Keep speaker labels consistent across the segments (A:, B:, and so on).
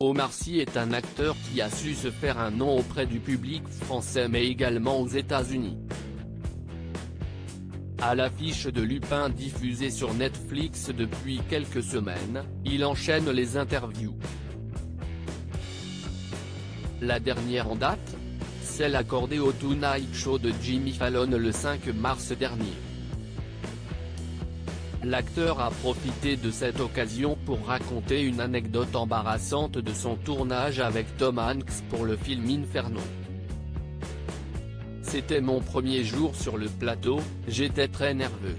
A: Omar Sy est un acteur qui a su se faire un nom auprès du public français mais également aux États-Unis. À l'affiche de Lupin diffusé sur Netflix depuis quelques semaines, il enchaîne les interviews. La dernière en date, celle accordée au Tonight Show de Jimmy Fallon le 5 mars dernier. L'acteur a profité de cette occasion pour raconter une anecdote embarrassante de son tournage avec Tom Hanks pour le film Inferno. C'était mon premier jour sur le plateau, j'étais très nerveux.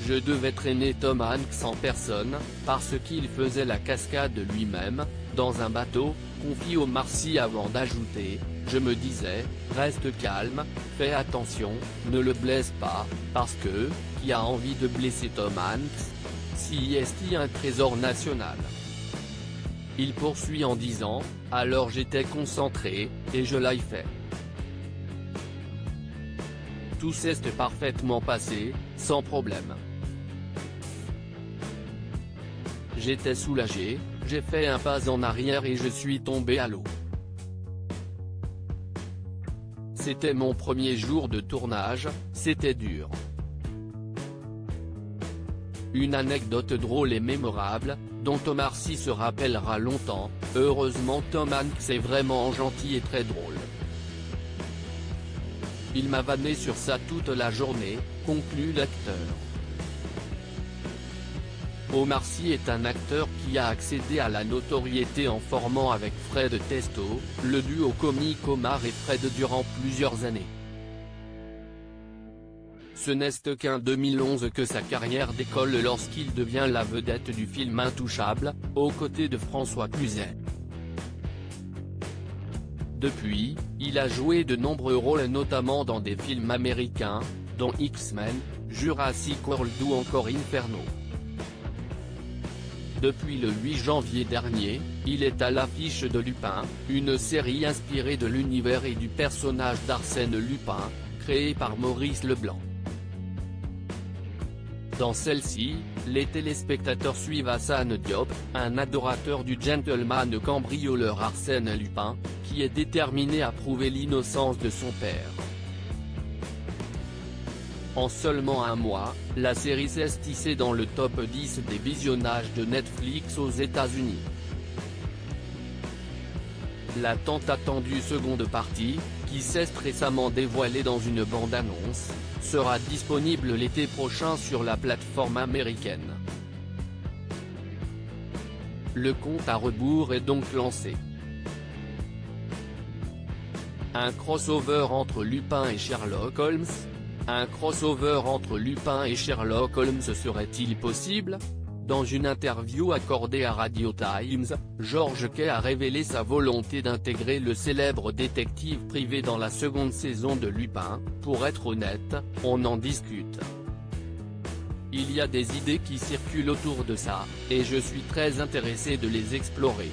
A: Je devais traîner Tom Hanks en personne, parce qu'il faisait la cascade lui-même, dans un bateau, confie Omar Sy avant d'ajouter, je me disais, reste calme, fais attention, ne le blesse pas, parce que, qui a envie de blesser Tom Hanks? Si est un trésor national. Il poursuit en disant, alors j'étais concentré, et je l'ai fait. Tout s'est parfaitement passé, sans problème. J'étais soulagé, j'ai fait un pas en arrière et je suis tombé à l'eau. C'était mon premier jour de tournage, c'était dur. Une anecdote drôle et mémorable, dont Omar Sy se rappellera longtemps. Heureusement Tom Hanks est vraiment gentil et très drôle. Il m'a vanné sur ça toute la journée, conclut l'acteur. Omar Sy est un acteur qui a accédé à la notoriété en formant avec Fred Testo, le duo comique Omar et Fred durant plusieurs années. Ce n'est qu'en 2011 que sa carrière décolle lorsqu'il devient la vedette du film Intouchable, aux côtés de François Cluzet. Depuis, il a joué de nombreux rôles notamment dans des films américains, dont X-Men, Jurassic World ou encore Inferno. Depuis le 8 janvier dernier, il est à l'affiche de Lupin, une série inspirée de l'univers et du personnage d'Arsène Lupin, créé par Maurice Leblanc. Dans celle-ci, les téléspectateurs suivent Hassan Diop, un adorateur du gentleman cambrioleur Arsène Lupin, qui est déterminé à prouver l'innocence de son père. En seulement un mois, la série s'est hissée dans le top 10 des visionnages de Netflix aux États-Unis. La tant attendue seconde partie, qui s'est récemment dévoilée dans une bande-annonce, sera disponible l'été prochain sur la plateforme américaine. Le compte à rebours est donc lancé. Un crossover entre Lupin et Sherlock Holmes? Un crossover entre Lupin et Sherlock Holmes serait-il possible? Dans une interview accordée à Radio Times, George Kay a révélé sa volonté d'intégrer le célèbre détective privé dans la seconde saison de Lupin. Pour être honnête, on en discute. Il y a des idées qui circulent autour de ça, et je suis très intéressé de les explorer.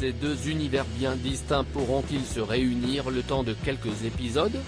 A: Ces deux univers bien distincts pourront-ils se réunir le temps de quelques épisodes?